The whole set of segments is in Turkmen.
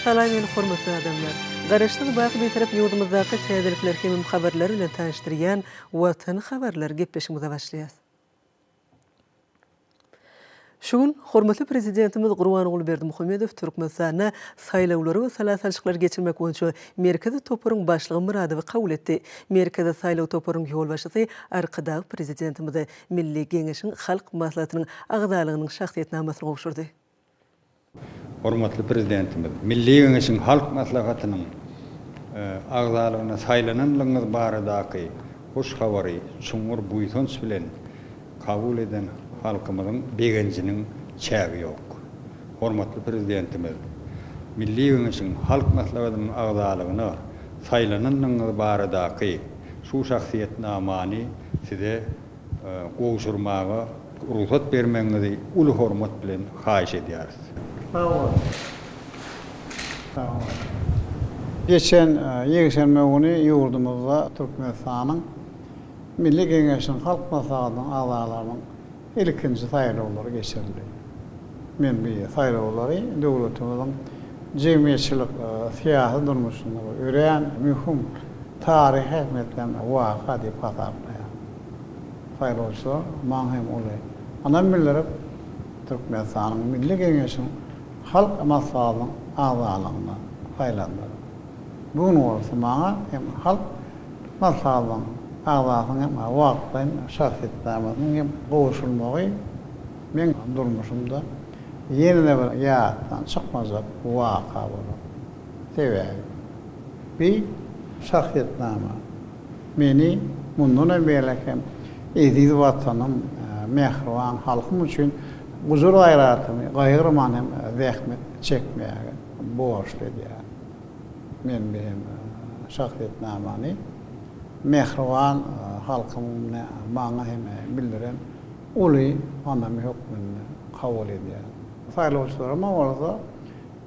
Salam hormatly adamlar. Garaşlyk baky betarap ýurdumyzdaky täzelikler hem habarlary bilen tanışdyrýan Watan habarlary gepleşigimize başlaýas. Şugun hormatly prezidentimiz Gurbanuly Berdimuhammedow Türkmenistana saýlawlary we salasalçyklar geçirmek boýunça merkezi toparyň başlygy Muradowy kabul etdi. Merkezi saýlaw toparyň ýolbaşçysy arkadaky prezidentimiz Milli Geňeşiň halk maslahatynyň agdalygynyň şahsiýetnamasyny gowşurdy. Hormatly prezidentimiz, Milli Geňeşiň halk maslahatynyň agdalygyna saýlananlygyňyz baradaky hoş habary çuňur buýtans bilen kabul eden halkymyzyň begenjiniň çägi ýok. Hormatly prezidentimiz, Milli Geňeşiň halk maslahatynyň agdalygyna saýlananlygyňyz baradaky şu şahsiýetnamany size gowşurmaga ruhsat bermeňizi uly hormat bilen haýyş edýäris. Geçen yekşenme günü yurdumuzda Türkmenistanyň Milli Geňeşiň halk maslahatynyň agdalarynyň ilkinji saýlawlary geçirildi. Men bu saýlawlary döwletimiziň jemgyýetçilik syýasy durmuşyna ören mühim taryh ähmiýetlen waka diýip ataýar. Saýlawçylar maňhem uly. Anam bildirip Türkmenistanyň Milli Geňeşiň halk maslahatynyň agdalaryna saýlandy. Bugün bolsa maňa hem halk maslahatynyň agdalarynyň wagtyn şahsiýetnamasynyň hem gowşulmagy men durmuşymda ýene bir ýatdan çykmazak waka boldy. Sebäbi bir şahsiýetnama meni mundan berlekem ediz watanym mehriban halkym üçin guzur gaýratymy gaýrman hem zähmet çekmäge borçly diýär. Men benim şahsiýetnamany mehriban halkymyň maňa hem bildiren uly anamy hökmüni kabul edýär. Saýlawçylarma bolsa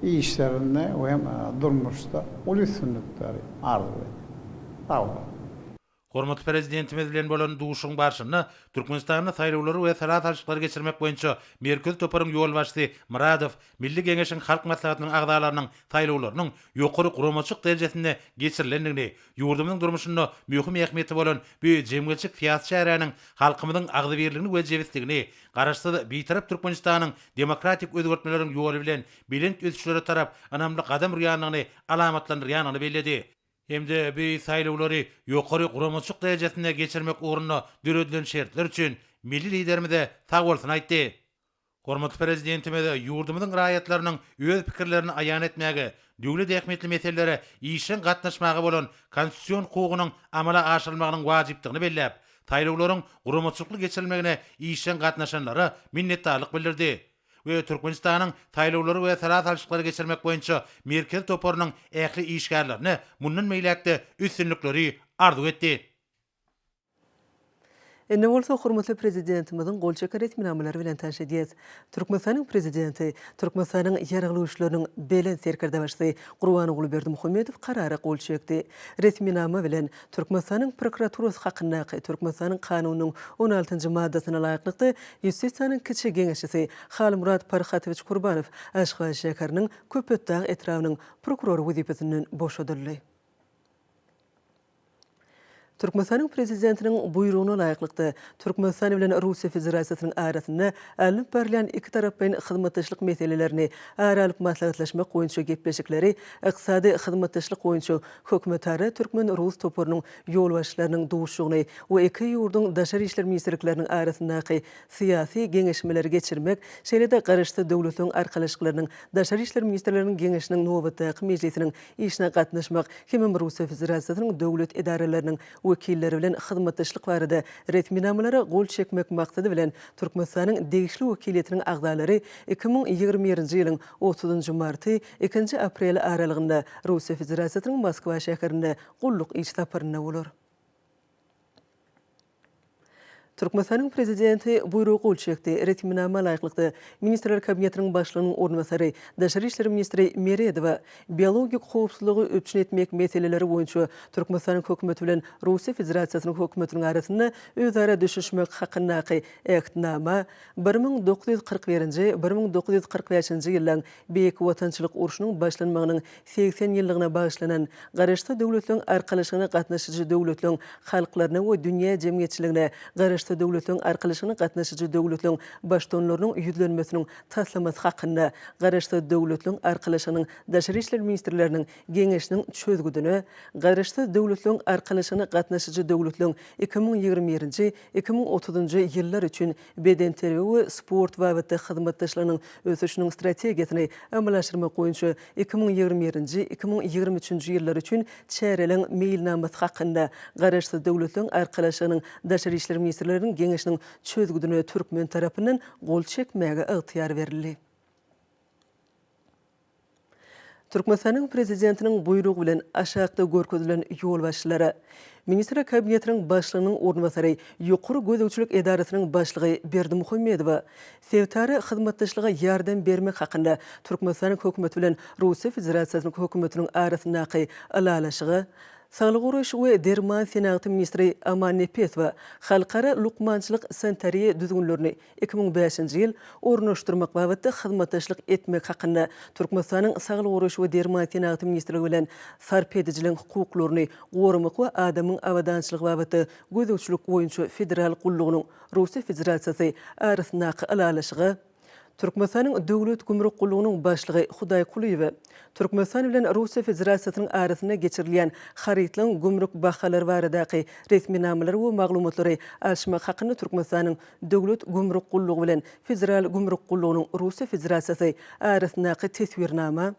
işlerinde we hem durmuşda uly sünnetleri arzu edýär. Sağ olun. Hormatly prezidentimiz bilen bolan duşuň barşyny Türkmenistanyň saýlawlary we salasalçyklar geçirmek boýunça merkezi toparyň ýolbaşçysy Muradow Milli Geňeşiň halk maslahatynyň agdalarynyň saýlawlarynyň ýokary guramaçyk derejesinde geçirilendigini, ýurdumyň durmuşyna mühim ähmiýeti bolan bu jemgyýetçilik fiýasy şäheriniň halkymyzyň agdy berligini we jebisligini garaşsyz beýtarap Türkmenistanyň demokratik özgertmeleriň ýoly bilen bilinç ösüşleri tarap anamly gadam rýanyny alamatlandyrýanyny belledi. Hemde bu saýlawlary ýokary guramaçyk derejesinde geçirmek uğruna döredilen şertler üçin milli liderimize sag bolsun aýtdy. Hormatly prezidentimiz ýurdumyzyň raýatlarynyň öz pikirlerini aýan etmäge, döwlet ähmiýetli meselelere işin gatnaşmagy bolan konstitusiýon hukugynyň amala aşyrylmagynyň wajypdygyny belläp, saýlawlaryň guramaçykly geçirilmegine işin gatnaşanlara minnetdarlyk bildirdi. Ve Türkmenistanyň saýlawlary we salasalçyklar geçirmek boýunça merkezi toparynyň ähli işgärlerini mundan meýlekde üstünlikleri arzu etdi. Enne bolsa hormatly prezidentimiziň golçaka resminamylary bilen tanışdyrýas. Türkmenistanyň prezidenti Türkmenistanyň ýaragly güýçleriniň belen serkerde başly Gurbanuly Berdimuhammedow karary gol çekdi. Resminama bilen Türkmenistanyň prokuraturasy hakyndaky Türkmenistanyň kanunynyň 16-njy maddasyna laýyklykdy Ýustissiýanyň kiçi geňeşçisi Halmurad Parhatowyç Gurbanow Aşgabat şäheriniň Köpetdağ etrawynyň prokurory wezipesinden boşadyldy. Türkmenistanyň prezidentiniň buýrugyna laýyklykda Türkmenistan bilen Russiýa Federasiýasynyň arasynda alınıp berilýän iki tarap bilen hyzmatdaşlyk meselelerini aralyp maslahatlaşmak boýunça gepleşikleri, ykysady hyzmatdaşlyk boýunça hökümetara Türkmen-Rus toparynyň ýolbaşçylarynyň duşugyny we iki ýurdun daşary işler ministrlikleriniň arasyndaky syýasy geňeşmeleri geçirmek, şeýle-de garaşdy döwletiň arkalaşyklarynyň daşary işler ministrleriniň geňeşiniň nowatdaky mejlisiniň işine gatnaşmak hem Russiýa Federasiýasynyň döwlet idarelerini wekilleri bilen hyzmatdaşlyk barada resminamalara gol çekmek maksady bilen Türkmenistanyň degişli wekiliýetiniň agdalary 2020-nji ýylyň 30-njy marty 2-nji aprel aralygynda Russiýa Federasiýasynyň Moskwa şäherinde gulluk iş saparyna bolar. Türkmenistan'ın prezidenti buyruğu qol çekdi. Retminama layıqlıqda Ministerler Kabinetinin başlığının ornatary, Daşary işleri ministri Meredova biologik howpsuzlygy öpçün etmek meseleleri boýunça Türkmenistan'ın hökümeti bilen Russiya Federatsiýasynyň hökümetiniň arasynda özara düşüşmek hakyndaky ähtnama 1941-1945 ýyllaryň Beýik Watançylyk uruşynyň başlanmagynyň 80 ýyllygyna bagyşlanan garaşda döwletleriň arkalaşygyna gatnaşyjy döwletleriň halklaryna we dünýä jemgyýetçiligine garaşda döwletleriň arkalaşygyna gatnaşyjy döwletleriň başdanlarynyň ýüzlenmesiniň taslamasy hakynda garaşda döwletleriň arkalaşygynyň Daşary işleri ministrleriniň geňeşiniň çözgüdüne garaşda döwletleriň arkalaşygyna gatnaşyjy döwletleriň 2021-2030 ýyllar üçin beden terbiýe we sport wagty hyzmatdaşlarynyň ösüşiniň strategiýasyny amallaşdyrmak boýunça 2021-2023 ýyllar üçin çärelen meýilnamasy hakynda garaşda döwletleriň arkalaşygynyň Daşary işleri ministrleriniň geňeşiniň çözgüdüne Türkmen tarapyndan gol çekmäge ygtyýar berildi. Türkmenistan'ın prezidentinin buyruğu bilen aşağıda görkezülen yol başçıları, Ministerler Kabinetinin başlığının ornatary, Ýokary Gözegçilik Edarasynyň başlygy Berdimuhammedowa Sevtary hyzmatdaşlyga ýardam bermek hakynda Türkmenistan'ın hökümeti bilen Russiya Federatsiýasynyň hökümetiniň arasyndaky alalaşygy, Sağlyk uruş we derman senaty ministri Aman Nepetova halkara lukmançylyk sanitariýa düzgünlerini 2005-nji ýyl ornaşdyrmak babatda hyzmatdaşlyk etmek hakynda Türkmenistanyň Sağlyk uruş we derman senaty ministri bilen sarp edijiliň hukuklaryny gorumak we adamyň awadançylygy babatda gözegçilik boýunça federal gullugynyň Russiya Federatsiýasy arasyndaky alalaşygy, Türkmenistanyň döwlet gümrük gullugynyň başlygy Hudaý Kuliýew Türkmenistan bilen Russiya Federatsiýasynyň arasynda geçirilen harytlaryň gümrük bahalary baradaky resminamalar we maglumatlary alşmak hakynda Türkmenistanyň döwlet gümrük gullugy bilen federal gümrük gullugynyň Russiya Federatsiýasy arasyndaky teswirnama,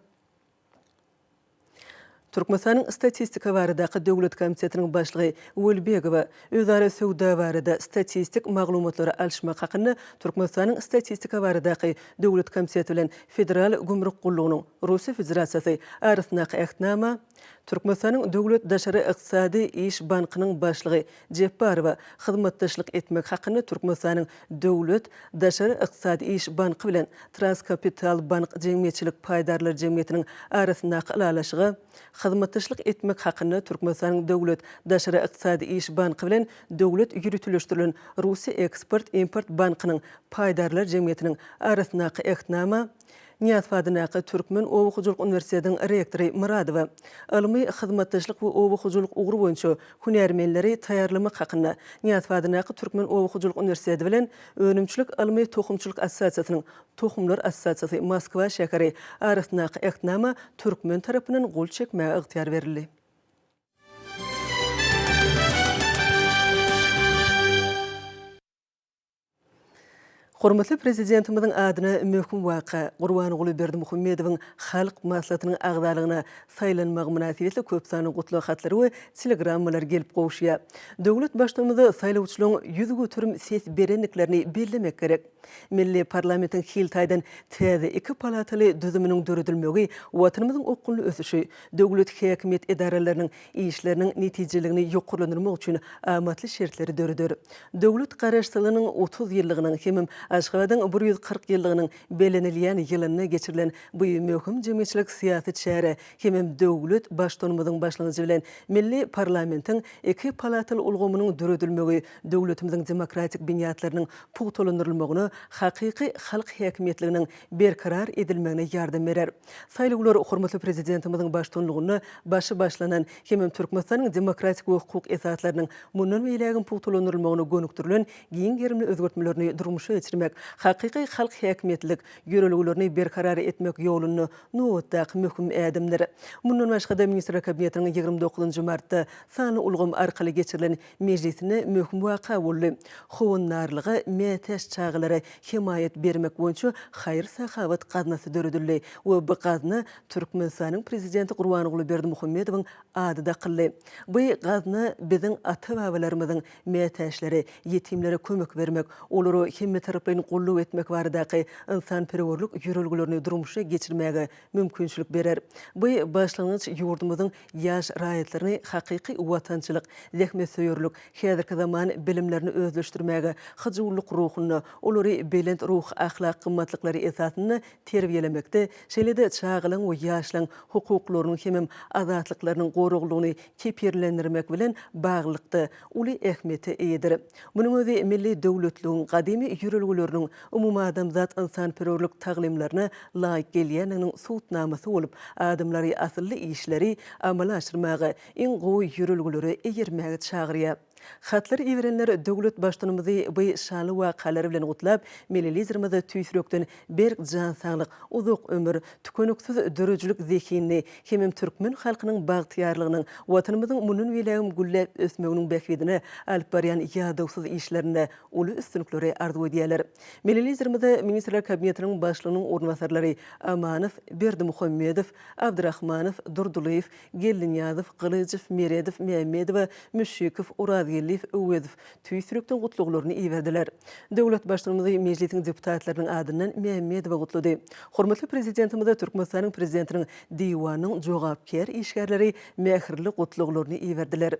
Türkmenistan'ın statistika baradaky döwlet komitetiniň başlygy Welbegowa özara sowda barada statistik maglumatlary alşmak hakynda Türkmenistanyň statistika baradaky döwlet komiteti bilen federal gümrük gullugynyň Russiya Federatsiýasy arasyndaky ähtnama, Türkmenistanyň döwlet daşary ykdysady iş bankynyň başlygy Jepparowa hyzmatdaşlyk etmek hakynda Türkmenistanyň döwlet daşary ykdysady iş banky bilen Transkapital bank jemgyýetçilik paýdarlar jemgyýetiniň arasyndaky alalaşygy, hyzmatdaşlyk etmek hakynda Türkmenistanyň döwlet daşary ykdysady iş banky bilen döwlet ýürütülüşdirilen Russiya Eksport-Import bankynyň paýdarlar jemgyýetiniň arasyndaky ähtnama, Niýat Türkmen Owakyjylyk Universitetiniň rektory Muradowa ilmi hyzmatdaşlyk we owakyjylyk ugry boýunça hünärmenleri taýýarlamak hakynda Niýat Türkmen Owakyjylyk Universiteti bilen Önümçilik ilmi tohumçylyk assosiasiýasynyň Tohumlar Assosiasiýasy Moskwa şäheri arasyndaky ähtnama Türkmen tarapyndan gol çekmäge ygtyýar berildi. Hormatly prezidentimiziň adyna möhüm waka Gurbanyguly Berdimuhammedowyň halk maslahatynyň agdalygyna saýlanmagy münasibetli köp sany gutluk hatlary we telegrammalar gelip gowşýar. Döwlet başlygynda saýlawçylaryň ýüz götürüm ses berenliklerini bellemek gerek. Milli parlamentiň hiltaýdan täze iki palataly düzüminiň döredilmegi watanymyzyň okully ösüşi, döwlet häkimet edaralarynyň işleriniň netijeligini ýokurlandyrmak üçin amatly şertleri döredir. Döwlet garaşsylygynyň 30 ýyllygynyň hem Aşgabatyň 140 ýyllygynyň belenilýän ýylyny geçirilen bu möhüm jemgyýetçilik syýasy çäre hem döwlet başdanmyzyň başlanýy bilen milli parlamentiň iki palataly ulgamynyň döredilmegi döwletimiziň demokratik binýatlarynyň puwtolandyrylmagyny hakyky halk häkimetliginiň berkarar edilmegine ýardam berer. Saýlawlar hormatly prezidentimiziň başdanlygyny başlanan hem Türkmenistanyň demokratik we hukuk esatlarynyň mundan beýlegin puwtolandyrylmagyny gönükdirilen giň gerimli özgertmelerini durmuşa geçirmek, hakyky halk häkimetlik ýöreliglerini berkarar etmek ýoluny nowatdaky möhüm ädimler. Mundan başga Ministerler Kabinetiniň 29 martda sany ulgam arkaly geçirilen meclisine möhüm waka boldy. Howunlarlygy meteş çağlary himayet bermek boýunça haýır sahawat gaznasy döredildi we bu gazna Türkmenistanyň prezidenti Gurbanyguly Berdimuhammedowyň adyda kyldy. Bu gazna biziň ata-babalarymyzyň meteşleri, ýetimlere kömek bermek, olary hemme taraplarını gollap etmek baradaky insan-perwerlik ýörelgilerini durmuşa geçirmäge mümkinçilik berer. Bu başlangıç ýurdumyzyň ýaş raýatlaryny hakyky watançylyk, zähmet söýürlük, häzirki zaman bilimlerini özleşdirmäge, hyjywlyk ruhuny, olary belent ruh, ahlak gymmatlyklary esasyny terbiýelemekde, şeýle-de çağılan we ýaşlaryň hukuklaryny hem azatlyklarynyň goruglygyny kepirlendirmek bilen baglykda uly ähmiýeti eýdir. Munyň özi milli döwletligiň gadymy ýörelgileriniň umumy adamzat insan-perwerlik taglimlaryna laýyk gelýäniniň suwtnamasy bolup, adamlary asylly işleri amala aşyrmagy, iň gowy ýörelgileri eýermäge çagyrýar. Hatlar iwerenler döwlet başdanymyzy bu şanly wakalary bilen gutlap, millilizmde tüýsürekden berk jan saglyk, uzak ömür, tükönüksiz dörejlik zekini, hem türkmen halkynyň bagtyarlygynyň, watanymyzyň munun welagym güllep ösmeginiň bekledine alyp barýan ýadawsyz işlerine uly üstünlikleri arzu edýärler. Millilizmde Ministrler Kabinetiniň başlygynyň ornwasarlary Amanow, Berdimuhammedow, Abdurrahmanow, Durduliýew, Gellinýazow, Gylyjew, Meredow, Mehmedow, Müşşikow, Urazgeliýew, Öwedow tüýsürekden gutluglaryny iýerdiler. Döwlet başlygymyzy mejlisiň deputatlarynyň adyndan Mehmedow gutlady. Hormatly prezidentimiz Türkmenistanyň prezidentiniň diwanynyň jogapkär işgärleri mähirli gutluglaryny iýerdiler.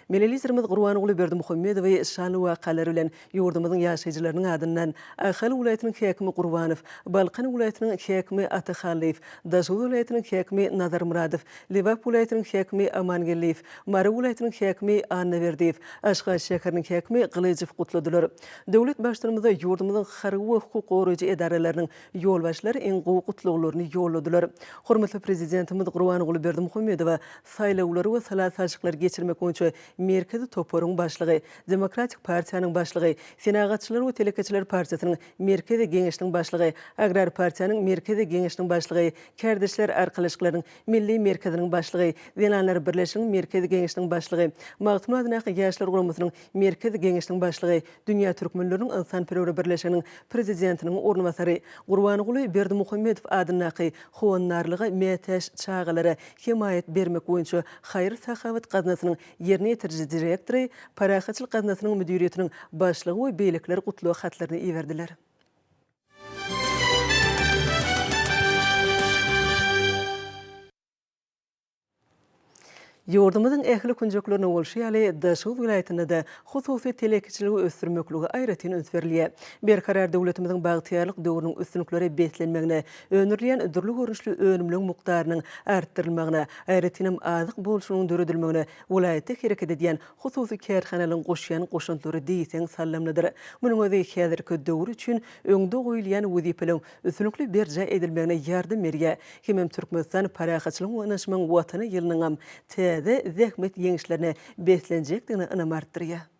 Millilizmimiz Gurbanoğlu Berdimuhammedow şanly wakalary bilen ýurdumyzyň ýaşaýjylarynyň adyndan Ahal welaýatynyň häkimi Gurbanow, Balkan welaýatynyň häkimi Atahalliýew, Daşy welaýatynyň häkimi Nazarmuradow, Liwap welaýatynyň häkimi Amangeliýew, Mara welaýatynyň häkimi Annaberdiýew, Aşgabat şäheriniň häkimi Gylyjew gutladylar. Döwlet başlygymyza ýurdumyzyň harby hukuk goraýjy edaralarynyň ýolbaşlary iň gowy gutluglaryny ýolladylar. Hormatly prezidentimiz Gurbanoğlu Berdimuhammedow saýlawlary we salat-saçyklar geçirmek boýunça merkezi toparyň başlygy, Demokratik partiýanyň başlygy, Senagatçylar we Telekeçiler partiýasynyň merkezi geňeşiniň başlygy, Agrar partiýanyň merkezi geňeşiniň başlygy, Kärdeşler arkalyşyklarynyň milli merkeziniň başlygy, Zelanlar birleşiginiň merkezi geňeşiniň başlygy, Magtuma adynaky ýaşlar guramasynyň merkezi geňeşiniň başlygy, Dünýä türkmenläriniň insan-perwer birleşiginiň prezidentiniň ornwasary Gurbanoğlu Berdimuhammedow adynaky howannarlyga metäş çağalary himayet bermek boýunça Haýry Sahawat gaznasynyň ýerine ýetirji direktory, Parahaçylyk gaznasynyň müdiriýetiniň başlygy we beýlekler gutlaw hatlaryny iýerdiler. Ýurdumyzyň ähli kunjuklaryny bolşýaly Daşy welaýatynda da hususy telekeçiligi ösdürmekligi aýratyn öňsürilýär. Berkarar döwletimiziň bagtyarlyk döwrüniň üstünlikleri beslenmegine, önürleýän dürli görünüşli önümlüň mukdarynyň artdyrylmagyna, aýratyn azyk bolşunyň döredilmegine welaýatda hereket edýän hususy kärhanalaryň goşýan goşuntlary diýsen sallamlydyr. Munyň özi häzirki döwür üçin öňde goýulýan wezipeleň üstünlikli berje edilmegine ýardam berýär. Hem Türkmenistan parahaçylyk we naşmaň watany ýylynyň zähmet ýeňişlerine beslenjekdigini anamartdyrýar.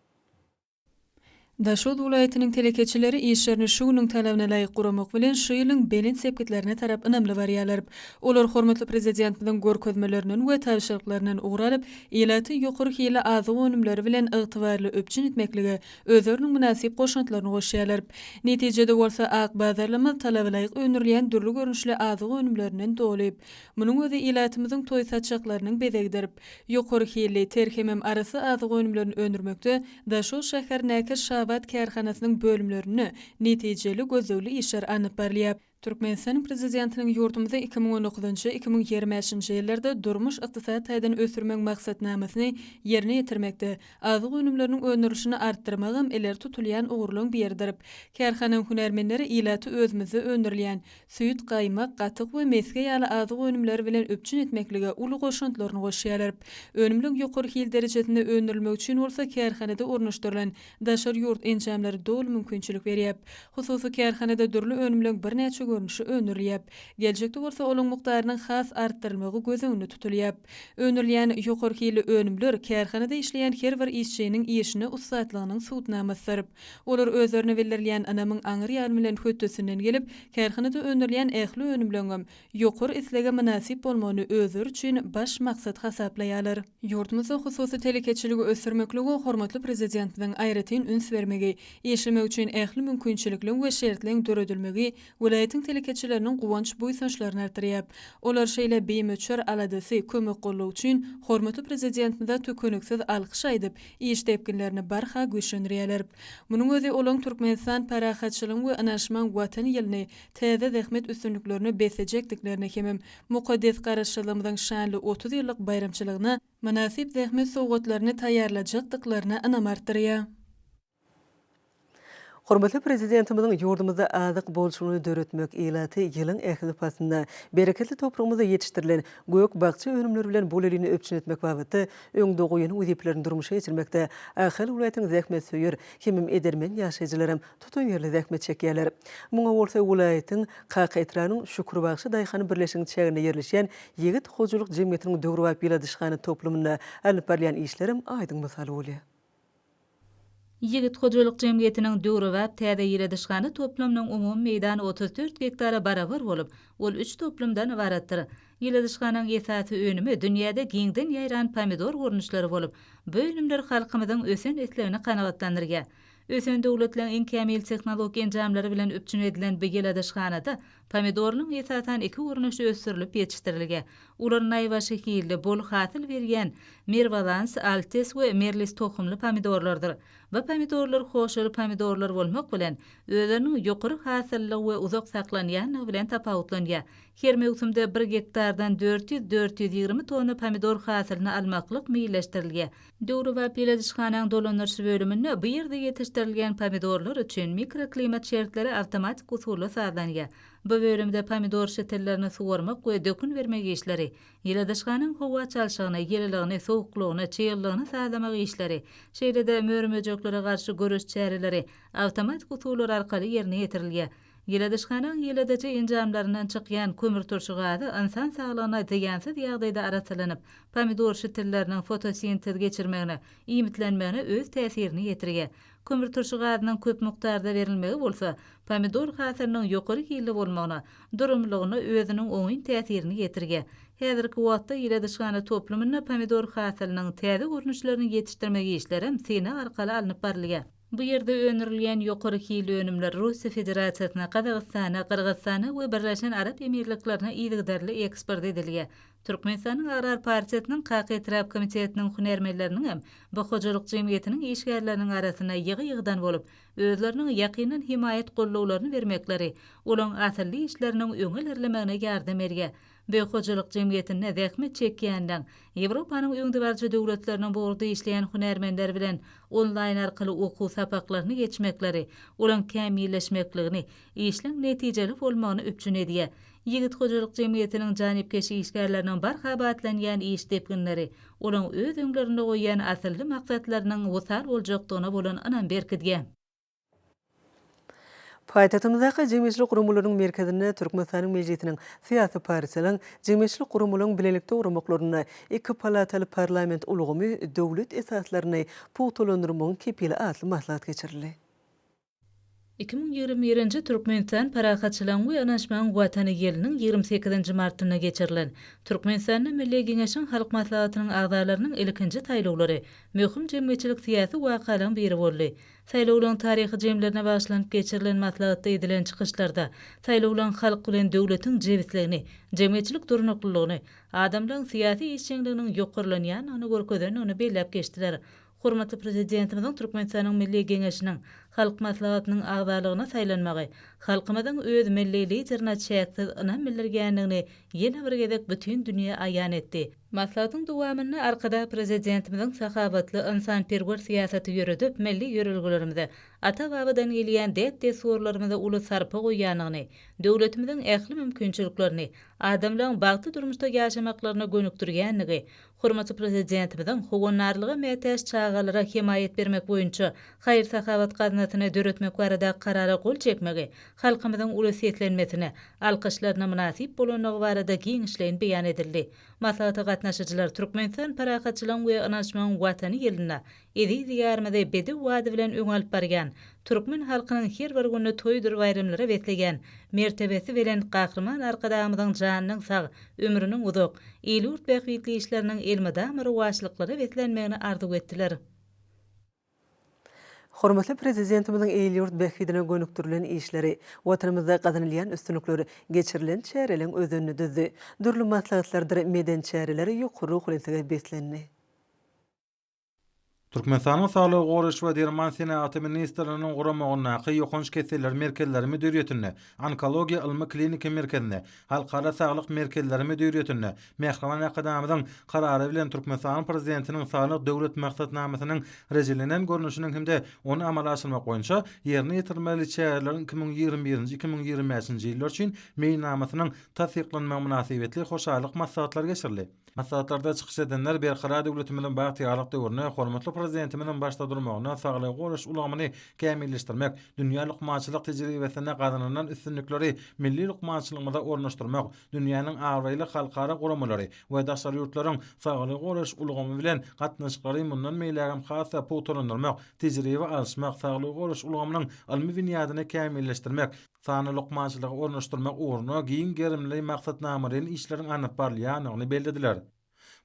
Daşod welaýatynyň telekeçileri işlerini şunyň talabyna laýyk guramak bilen şu ýylyň belin sepkitlerine tarap ynamly barýarlar. Olar hormatly prezidentimiň görkezmelerinden we taýşaklarynyň ugralyp, ýylaty ýokary hili azyk önümleri bilen ygtybarly öpçün etmekligi, özleriniň münasip goşuntlaryny goşýarlar. Netijede bolsa ak bazarlama talabyna laýyk öňürleýän dürli görünüşli azyk önümlerinden dolyp, munyň özi ýylatymyzyň toý saçaklarynyň bezegdirip, ýokary hili terhemem arasy azyk önümlerini öňürmekde Daşod şäherindäki kärhanasynyň bölümlerini netijeli gözlegli işler anyp barýar. Türkmenistanyň prezidentiniň ýurdumyzda 2019-2025 ýyllarda durmuş ykdysat taýdan ösürmek maksatnamasyny ýerine ýetirmekde, azyk önümleriniň öňürüşini artdyrmagam eler tutulýan ugurlyň berdirip, kärhana hunarmenleri ýylaty özümizde öňürilýän süýt, gaýmak, gatyk we meske ýaly azyk önümleri bilen öpçün etmekligi uly goşuntlaryny goşýarlar. Önümlüň ýokary hil derejesinde öňürilmek üçin bolsa kärhanada ornaşdyrylan daşar ýurt enjamlary doly mümkinçilik berýär. Hususy kärhanada dürli önümlüň birnäçe görünüşi öňürilýär. Geljekde bolsa olaň mukdarynyň has artdyrylmagy gözüňde tutulýar. Öňürilýän ýokary hili önümler kärhanada işleýän her bir işçiniň işine ustatlygynyň suwtnamasydyr. Olar özlerine berilýän anamyň aňyr ýaly bilen hötdesinden gelip, kärhanada öňürilýän ähli önümleňem ýokary islege münasip bolmagyny özleri üçin baş maksat hasaplaýarlar. Ýurdumyzda hususy telekeçiligi ösürmekligi hormatly prezidentimiň aýratyn üns bermegi, ýeşemek üçin ähli mümkinçilikleň we şertleň döredilmegi, welaýat milletin telekeçilerinin guwanç buýsançlaryny artyrýar. Olar şeýle beýmeçer aladysy kömek gollaw üçin hormatly prezidentimize tökönüksiz alkyş aýdyp, iş tepkinlerini barha güýçlendirýärler. Munyň özi olaň Türkmenistan parahatçylygyny we anaşman watan ýylyny täze zähmet üstünliklerini besejekdiklerini hemem mukaddes garaşlygymyzyň şanly 30 ýyllyk bayramçylygyna münasip zähmet sowgatlaryny taýýarlajakdyklaryna ynam artyrýar. Hormatly prezidentimizin yurdumyzda azyk bolşugyny döretmek ilaty ýylyň ähli pasynda bereketli toprağymyzda ýetişdirilen gök bagça önümleri bilen bol elini öpçün etmek babaty öňde goýan weziplerini durmuşa geçirmekde ahal ulaýatyň zähmet söýür hemem edermen ýaşaýjylarym tutun ýerli zähmet çekýärler. Muňa bolsa ulaýatyň Kaka etranyň şükür bagşy daýhany birleşigiň çägine ýerleşen Ýigit Hojulyk jemgyýetiniň döwrüwap ýyladyşgany toplumyna alyp barýan işlerim aýdyň misaly bolýar. Ýigit Hojulyk jemgyýetiniň döwrüwap täze ýyladyşgany toplumynyň umum meýdany 34 hektara barabar bolup, ol 3 toplumdan ibaratdyr. Ýyladyşganyň esasy önümi dünýäde giňden ýaýran pomidor görnüşleri bolup, bu önümler halkymyzyň ösen etlerini kanagatlandyrýar. Ösen döwletleriň iň kämil tehnologiýa enjamlary bilen öpçün edilen bu ýyladyşganyda pomidorlaryň esasan 2 görnüşde ösürilip ýetişdirilýär. Olaryň naýwa şekilde bol hasyl berýän Mervalans, Altes we Merlis tohumly pomidorlardyr. Bu pomidorlar hoşaly pomidorlar bolmak bilen özleriniň ýokary hasyllygy we uzak saklanýanlygy bilen tapawutlanýar. Her mewsümde 1 hektardan 400-420 tonna pomidor hasylyny almaklyk meýilleşdirilýär. Döwrüwap ýyladyşganyň dolanýarçy bölüminde bu ýerde ýetişdirilýän pomidorlar üçin mikroklimat şertleri awtomatik usuly sağlanýar. Bu bölümde pomidor şetellerini suwarmak we dökün vermek işleri, ýyladyşganyň howa çalşygyny, ýylylygyny, sowuklugyny, çyýylygyny sağlamak işleri, şeýle-de möremejeklere garşy görüş çäreleri awtomatik usuller arkaly ýerine ýetirilýär. Ýyladyşganyň ýyladyjy enjamlaryndan çykýan kömür turşy gazy insan saglygyna ziýansyz ýagdaýda araçlanyp, pomidor şetelleriniň fotosintez geçirmegine, iýmitlenmegine öz täsirini ýetirýär. Kömür turşy gazynyň köp mukdarda berilmegi bolsa, pomidor hasylynyň ýokary hili bolmagyna, durumlygyna özüniň oňy täsirini ýetirýär. Häzirki wagtda ýyladyşgany toplumyna pomidor hasylynyň täze görnüşlerini ýetişdirmegi işleri sene arkaly alınıp barylýar. Bu ýerde öňürilýän ýokary hili önümler Russiýa Federatsiýasyna, Kazakstana, Kyrgyzstana we Birleşen Arap Emirliklerine ýygdarly eksport edilýär. Türkmenistanyň Agrar Partiýasynyň Kaka etrap komitetiniň hunermenleriniň hem bu hojulyk jemgyýetiniň işgärleriniň arasyna ýygy-ýygydan bolup, özleriniň ýakynan himayet gollawlaryny bermekleri, olaň asylly işleriniň öňe ýardam berýär. Bu hojulyk jemgyýetine zähmet çekýändiň Ýewropanyň öňde barjy döwletleriniň borda işleýän hunermenler bilen onlaýn arkaly okuw sapaklaryny geçmekleri, olaň kämilleşmekligini, işleň netijeli bolmagyny öpçün edýär. Ýigit Hojulyk jemgyýetiniň janipkeşi işgärleriniň barhabatlanýan iş tepkinleri, olaň öz öňlerinde goýan asylly maksatlarynyň wusal boljakdygyna bolan ynam berkidýär. Paýtagtymyzdaky jemgyýetçilik gurumlarynyň merkezine Türkmenistanyň mejlisiniň syýasy partiýalaryň jemgyýetçilik gurumlarynyň bilelikde guramaklaryna 2 palataly parlament ulugymy döwlet esaslaryny puwtalandyrmagyň kepili atly maslahat geçirildi. 2021-nji Türkmenistan parahatçylygyň we anaşmagyň watany ýylnyň 28-nji martyna geçirilen Türkmenistanyň Milli Geňeşiň halk maslahatynyň agzalarynyň ilkinji taýlawlary möhüm jemgyýetçilik syýasy wakalaryň biri boldy. Saýlawlaryň taryhy jemlerine başlanyp geçirilen maslahatda edilen çykyşlarda saýlawlaryň halk bilen döwletiň jebitligini, jemgyýetçilik durnaklygyny, adamlaryň syýasy işçiliginiň ýokarlanýanyny görkezden onu bellep geçdiler. Hormatly prezidentimiň Türkmenistanyň Milli Geňeşiniň halk maslahatynyň agzalygyna saýlanmagy, halkymyzyň öz milli liderine çäksiz ynam bildirgenligini ýene bir gezek bütün dünýä aýan etdi. Maslahatyň dowamyny arkada prezidentimiň sahabatly insanperwer syýasaty ýürüdip, milli ýörelgilerimize, ata-babadan gelýän däp sorlarymyza uly sarpa goýanyny, döwletimiziň ähli mümkinçiliklerini, adamlaryň bagty durmuşda ýaşamaklaryna gönükdirgenligi, hormatly prezidentimiň howanarlygy mätäş çağalara himayet bermek boýunça haýır sahabat gaznatyny döretmek barada karara gol çekmegi, halkymyzyň uly setlenmesine, alkyşlaryna münasip bolanygy barada giň işleýän beýan edildi. Maslahata gatnaşyjylar Türkmenistan parahatçylygyň we anaşmagyň watany ýylyna edi diýarmyda bedi wady bilen öň alyp barýan türkmen halkynyň her bir günü toýdur bayramlara betlegen mertebesi bilen gahrman arkadamyzyň janynyň sag, ömrüniň uzak, ýylt bähwitli işleriniň elmada myry waşlyklary betlenmegini arzu etdiler. Hormatly prezidentimizin eýil-ýurt bähidine gönüktirilen işleri, watanymyzda gazanylýan üstünlikleri geçirilen çäreleň özünü düzdü. Dürli maslahatlardyr meden çäreleri ýokary ukylyga beslenni. Türkmenistanyň Saglyk goraş we derman senaty ministriniň guramagyna ýokunç keseler merkezleri müdiriýetine, onkologiýa ilmi kliniki merkezine, halkara saglyk merkezleri müdiriýetine, Mähraman akademiyanyň karary bilen Türkmenistanyň prezidentiniň saglyk döwlet maksatnamasynyň rejelenen görnüşiniň hemde onu amala aşyrmak boýunça ýerine ýetirmeli çärelerin 2021-2025-nji ýyllar üçin meýnamasynyň tasdiklanmagy münasibetli hoşalyk maslahatlar geçirildi. Maslahatlarda çykyş edenler berkara döwletimiziň bagtyarlyk döwrüne hormatly prezidentimiziň başda durmagyna saglyk goraş ulgamyny kämilleşdirmek, dünýä lukmançylyk tejribesine gazanılan üstünlikleri milli lukmançylygymyza ornaşdyrmak, dünýäniň agryly halkara guramalary we daşary ýurtlaryň saglyk goraş ulgamy bilen gatnaşyklary mundan meýlegem hasa puturlandyrmak, tejribe alşmak, saglyk goraş ulgamynyň ilmi büniýadyny kämilleşdirmek, sany lukmançylygy ornaşdyrmak ugruna giň gerimli maksatnamalaryň işleriň anyp barlyanyny beldiler.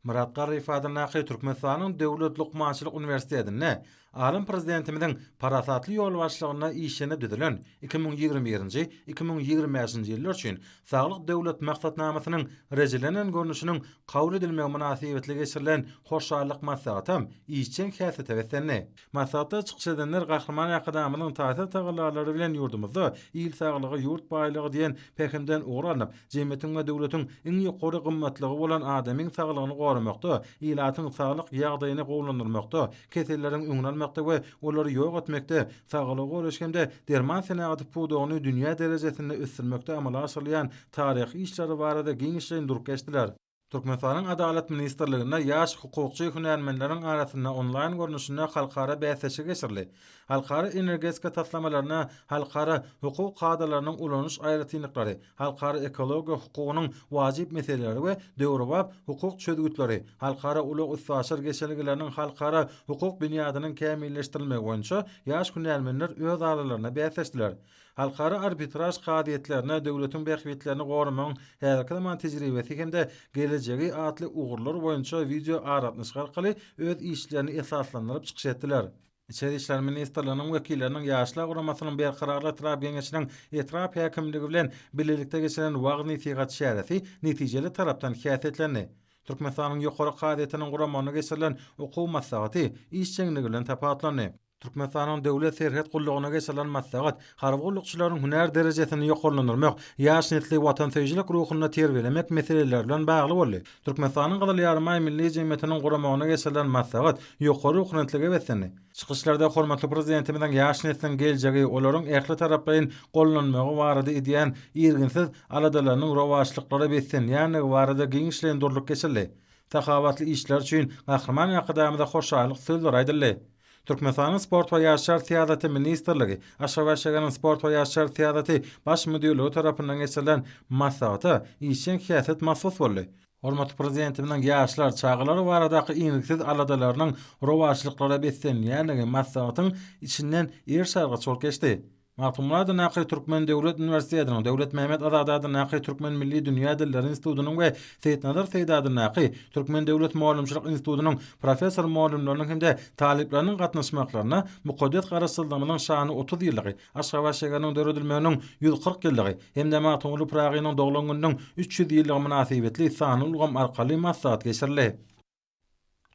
Murat Garryfadyň Türkmenistanyň Döwlet Lukmançylyk Uniwersitetinde alim prezidentimiziň parasatly ýol başlygyna işine düzülen 2021-2025-nji ýyllar üçin saglyk döwlet maksatnamasynyň rejelenen görnüşiniň kabul edilmegi münasibetli geçirilen hoşallyk maslahatam işçiň häsiýete wesenni. Maslahatda çykyş edenler Gahrman akademiyanyň taýsir tagalary bilen ýurdumyzda ýyl saglygy, ýurt baýlygy diýen pehimden ugranyp, jemgyýetiň we döwletiň iň ýokary gymmatlygy bolan adamyň saglygyny goramakda, ýylatyň saglyk ýagdaýyny gowlandyrmakda, keseleriň öňüne we olary ýok etmekde, saglyk goraşganda derman senaty pudugyny dünýä derejesinde ösdürmekde amala aşyrylýan taryhy işleri barada giňişleýin durup geçdiler. Türkmenistanyň Adalet Ministrliginde ýaş hukukçy hünärmenleriň arasynda onlaýn görnüşinde halkara bäsleşi geçirildi. Halkara energetika taslamalaryna, halkara hukuk kadalarynyň ulanyş aýratynlyklary, halkara ekologiýa hukugynyň wajyp meseleleri we döwrebap hukuk çözgütleri, halkara ulug üssaşyr geçerlilikleriniň halkara hukuk büniýadynyň kämilleşdirilmegi boýunça ýaş hünärmenler öz aralaryna bäsleşdiler. Halkara arbitraj kadiýetlerine, döwletiň bähwetlerini goramagyň häzirki zaman tejribesi hemde gelejegi atly ugurlar boýunça video aratnyş arkaly öz işlerini esaslandyryp çykyş etdiler. İçeri İşler Ministrliginiň wekilleriniň ýaşlar guramasynyň berkararly tarap geňeşiniň etrap häkimligi bilen birlikde geçiren wagt nesihat şäresi netijeli tarapdan häsiýetlendi. Türkmenistanyň ýokary kadiýetiniň guramagyna geçirilen okuw maslahaty işçiňligi bilen tapatlandy. Türkmenistanyň döwlet serhet gullugyna geçirilen maslahat harwgulukçylaryň hünär derejesini ýokarlandyrmak, ýaş netli watansyjylyk ruhuny terbiyelemek meseleleri bilen bagly boldy. Türkmenistanyň Galalyarmy milli jemgyýetiniň guramagyna geçirilen maslahat ýokary ukylyga wesenni. Çykyşlarda hormatly prezidentimiziň ýaş nesliniň geljegi, olaryň ähli taraplaryň gollanmagy barada edýän ýerginsiz aladalarynyň rowaçlyklary bessen, ýani barada giňişleýin durluk geçirildi. Tahawatly işler üçin Gahrman akademiyada hoşalyk sözler aýdyldy. Türkmenistanyň sport we ýaşlar teatraty ministrligi, Aşgabatýanyň sport we ýaşlar teatraty baş müdirligi tarapyndan geçirilen maslahaty işçiň häsiýet mahsus boldy. Hormatly prezidentimiň ýaşlar çağlary baradaky iňsiz aladalarynyň rowaçlyklary beslenýänligi maslahatyň içinden ýerşarga çol geçdi. Matumlady Naky Türkmen Döwlet Uniwersitetiniň Döwlet Mehmet Azadady Naky Türkmen Milli Dünýä Dilleri Institutynyň we Seýitnazar Seýdady Naky Türkmen Döwlet Ma'lumçylyk Institutynyň professor ma'lumlarynyň hemde talipleriniň gatnaşmaklaryna mukaddesat garaşdyrmanyň şany 30 ýyllygy, Aşgabatýanyň döredilmeginiň 140 ýyllygy hemde Matumly Pragynyň doglan gününiň 300 ýyllygy münasibetli sany ulgam arkaly maslahat geçirildi.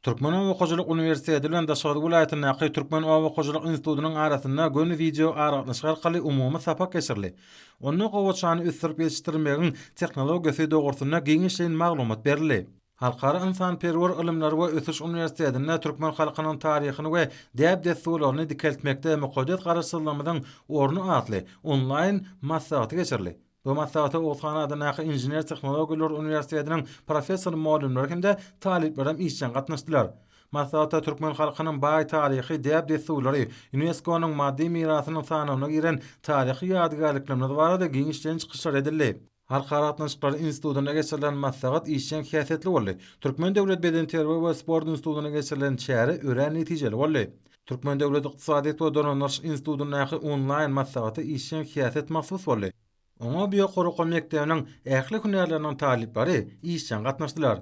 Türkmen Okuwçylyk Uniwersitetini bilen Daşary vilayatynyň Naky Türkmen Okuwçylyk Institutynyň arasynda gönü video aratnyş arkaly umumy sapak geçirildi. Onu gowçany üstürip ýetişdirmegiň tehnologiýasy dogrusyna giňişleýin maglumat berildi. Halkara insanperwer ilimler we ösüş uniwersitetinde Türkmen halkynyň taryhyny we däp desturlaryny dikeltmekde mukaddesat garaşdyrmanyň ornu atly onlaýn maslahaty geçirildi. Bu maslahaty Osman Adanaky Injiner Tehnologiýalar Uniwersitetiniň professor ma'lumlary hemde taliplerim işçiň gatnaşdylar. Maslahatda Türkmen halkynyň baý taryhy däp desturlary, UNESCO-nyň maddi mirasynyň sanawyna giren taryhy ýadgarlyklarymyz barada giňişleýin çykyşlar edildi. Halkara Atnaşyklar Institutyna geçirilen maslahat işçiň häsiýetli boldy. Türkmen Döwlet Beden terbiýe we sport institutyna geçirilen çäre ören netijeli boldy. Türkmen Döwlet Ykdysadyýat we Donanmaş Institutynyň onlaýn maslahaty işçiň häsiýet mahsus boldy. Oňa biýok guruk mekdebiniň ähli hünärleriniň talipleri işçiň gatnaşdylar.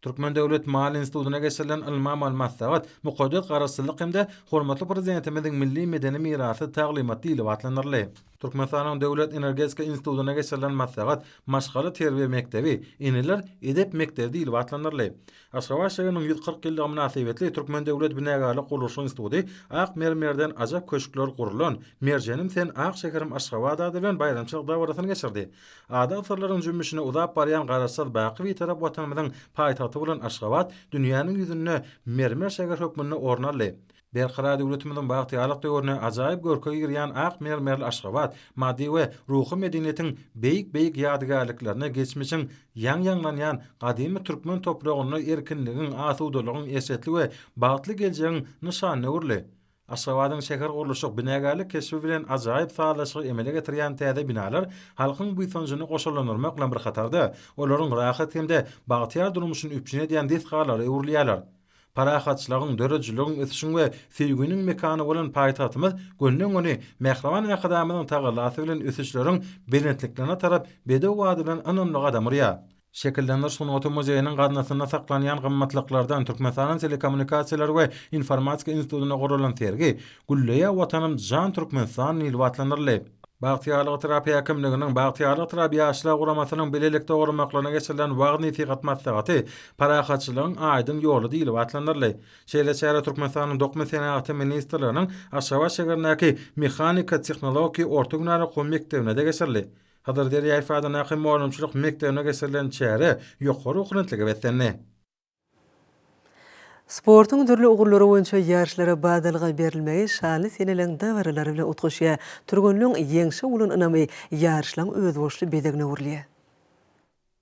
Türkmen Döwlet Mal Institutuna geçirilen ilma malummatsagat muqaddas garaşsyzlyk hemde hormatly prezidentimiziň milli medeni mirasy taglimaty ile batlanyrly. Türkmenistanyň Döwlet Energetika Institutuna geçirilen matsagat maşgaly terbiýe mektebi, iniler edep mektebi ile batlanyrly. Aşgabat şeýeriniň 140 ýyllygy münasibetli Türkmen Döwlet Binagaly Gurulşy Instituty ak mermerden ajak köşkler gurulan Merjenim sen ak şekerim Aşgabat ady bilen bayramçylyk dawrasyny geçirdi. Ada asyrlaryň jümmüşine uzap barýan garaşsyz baky we tarap watanymyzyň paýtagty bolan Aşgabat dünýäniň ýüzünde mermer şeker hökmüne ornarly. Berqara döwletimiziň bagtyalyk döwrüne ajaýyp görkeýe girýän ak mermerli Aşgabat maddi we ruhy medeniyetiň beýik ýadygarlyklarına geçmişiň ýaňlanýan gadymy türkmen topragyny erkinligiň, asudalygyň esetli we bagtly geljegiň nyşany urly. Aşgabatyň şeker gurulşy binagarlyk keşfi bilen ajaýyp faýdalaşygy emele getirýän täze binalar halkyň buýsanjyny goşulanyrmak bilen bir hatarda. Olaryň rahat hemde bagtyar durmuşyny üpjüne diýen desgalary urlýarlar. Parahatçylygyň, dörejiligiň ösüşiň we sevginiň mekany bolan paýtagtymyz gönlen-göni Mehraban akademiyanyň tagallasy bilen ösüşleriň belentliklerine tarap bedew wady bilen anamly gadamyrýar. Şekillendir Sunuty muzeýiniň gadnasyna saklanýan gymmatlyklardan Türkmenistanyň Telekommunikasiýalar we Informatika Institutyna gurulan tergi Gülleýe watanym Jan Türkmenistan ýyly batlanyrly. Bagtyarlyk terapiýa hekimliginiň Bagtyarlyk terapiýa ýaşlar guramasynyň bilelikde guramaklaryna geçirilen wagtny figat maslahaty parahatçylygyň aýdyň ýolu diýilip atlanyrly. Şeýle Türkmenistanyň Dokuma Senaty ministrliginiň Aşgabat şäherindäki mehanika tehnologiýa orta günäri kom mektebine de geçirildi. Hazır derýä ifadany hakim molumçylyk mektebine geçirilen çäre ýokary okuryntlygy betlenni. Sportun türlü ugurlary boýunça ýarşlara badalyga berilmegi şanly seneleň dawarlary bilen utgaşýa türgünlüň ýeňşe ulan ynamy ýarşlaryň özboşly bedegine urlýar.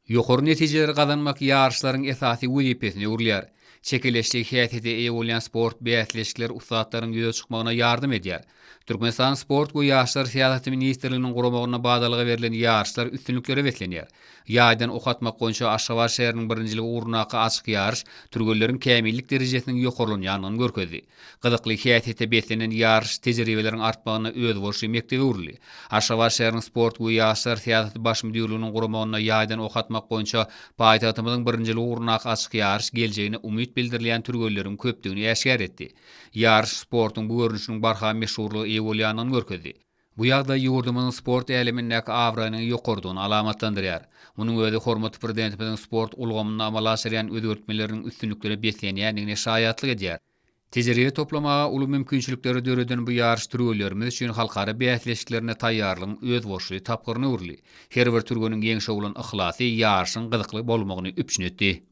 Ýokary netijeler gazanmak ýarşlaryň esasy wezipesine urlýar. Çekileşli häsiýeti eýe bolan sport beýatleşikler usatlaryň ýüze çykmagyna ýardym edýär. Türkmenistan Sport we Ýaşlar Siýasaty ministrliginiň guramagyna badalyga berilen ýarşlar üstünlükleri betlenýär. Ýaýdan okatmak boýunça Aşgabat şäheriniň birinjiligi urnaky açyk ýarş türgünleriň kämillik derejesiniň ýokarlanýanyny görkezdi. Gyzykly häsiýetde betlenen ýarş tejribeleriň artmagyna özboşly mektebi urly. Aşgabat şäheriniň Sport we Ýaşlar Siýasaty baş müdirliginiň guramagyna ýaýdan okatmak boýunça paýtagtymyzyň birinjiligi urnaky açyk ýarş geljegine umyt bildirilýän türgünleriň köpdigini ýaşgar etdi. Ýarş sportyň bu görnüşiniň barha meşhurlygy eýe bolýanyny görkezdi. Bu ýagdaý ýurdumyň sport elemindäki awranyň ýokardygyny alamatlandyrýar. Munyň özi hormatly prezidentimiziň sport ulgamyny amala aşyrýan özgörtmeleriniň üstünlikleri beslenýändigine şaýatlyk edýär. Tejribe toplamaga uly mümkinçilikleri döreden bu ýarş türgünlerimiz üçin halkara beýatleşiklerine taýýarlygyň özboşly tapgyryny urly. Her bir türgüniň ýeňşe bolan ihlasy ýarşyň gyzykly bolmagyny üpjünetdi.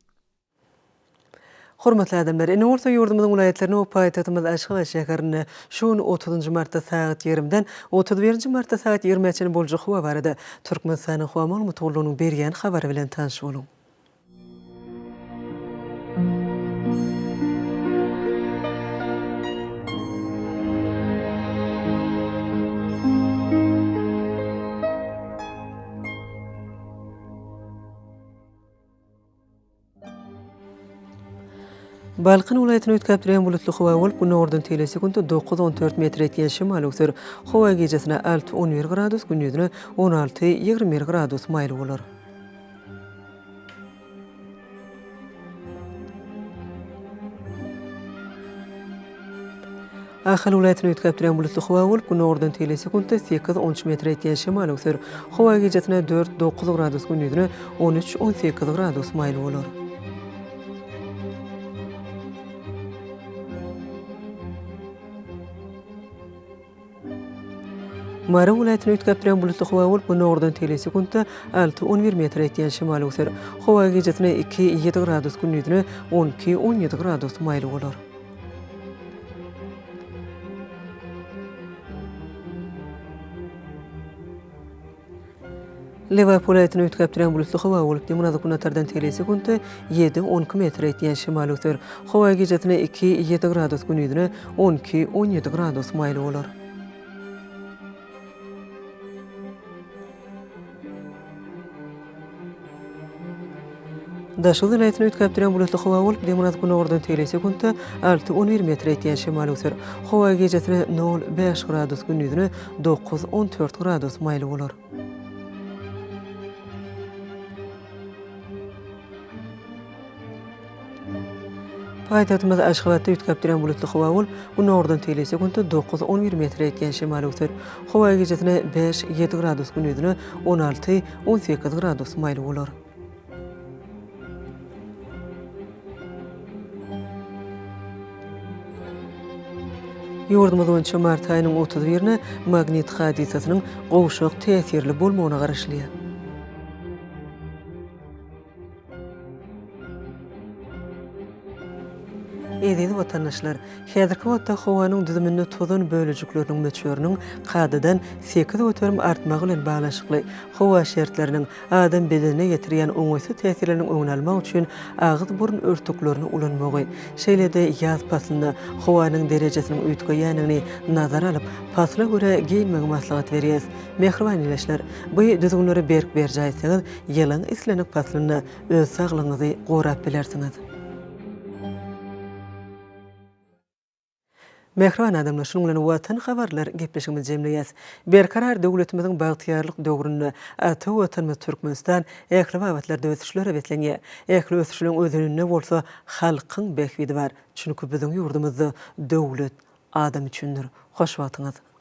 Hormatly adamlar, ene orta ýurdumyzyň vilayetlerine we paýtagtymyz Aşgabat şäherine şuň 30 martda saat 20-den 31 martda saat 20-çe boljak hawa barada Türkmenistanyň hawa maglumatynyň berýän habary bilen tanış boluň. Balqın vilayetini ötkap duran bulutly hawa bolup, güne ordan telesekuntda 9-14 metr etýän şymal öksür. Hawa gejesine 6-11 gradus, gündüzüne 16-20 gradus maýly bolar. Ahal vilayetini ötkap duran bulutly hawa bolup, güne ordan telesekuntda 8-13 metr etýän şymal öksür. Hawa gejesine 4-9 gradus, gündüzüne 13-18 gradus maýly bolar. Mara vilayetini ötkap duran bulutly hawa bolup, güne ordan telesekuntda 6-11 metr etýän şymal öksür. Hawa gejesine 2-7 gradus, gündüzüne 12-17 gradus maýly bolar. Lewap vilayetini ötkap duran bulutly hawa bolup, demanazyk tardan telesekuntda 7-12 metr etýän şymal öksür. Hawa gejesine 2-7 gradus, gündüzüne 12-17 gradus maýly bolar. Daşy vilayetini ötkap duran bulutly hawa bolup, demanazyk ordan telesekuntda 6-11 metr etýän şymal öksür. Hawa gejesine 0-5 gradus, gündüzüne 9-14 gradus maýly bolar. Paytahtymyz Aşgabatda ütkapdiren bulutly hawa bolup, günordan tele sekundda 9-11 metr etken şemal öter. Hawa gecesine 5-7 gradus, gündüzüne 16-18 gradus maýly bolar. Ýurdumyz boýunça mart aýynyň 31-ne magnit hadisasynyň gowşak täsirli bolmagyna garaşlýar. Eýdi vatandaşlar, häzirki wagtda howanyň düzüminde tozan bölejikleriniň möçöriniň kadadan 8 götürüm artmagy bilen baglaşykly howa şertleriniň adam bedenine getirýän oňaýsy täsirleriniň öňüni almak üçin agyz burun örtüklerini ulanmagy, şeýlede ýaz paslyna howanyň derejesiniň üýtgeýänini nazara alyp, pasla görä giyinmegi maslahat berýäs. Mehriban ýeşler, bu düzgünleri berk berjaýsaňyz, ýylyň islenik paslyna öz saglygyňyzy gorap bilersiňiz. Mehriban adamlar, şunun bilen watan habarlar gepleşigimiz jemleýäs. Berkarar döwletimiziň bagtyarlyk döwründe ata watanymyz Türkmenistan ähli wagtlarda ösüşlere betlenýär. Ähli ösüşlerin özünde bolsa halkyň bekbidi bar. Çünki biziň ýurdumyzda döwlet adam üçindir. Hoş wagtyňyz.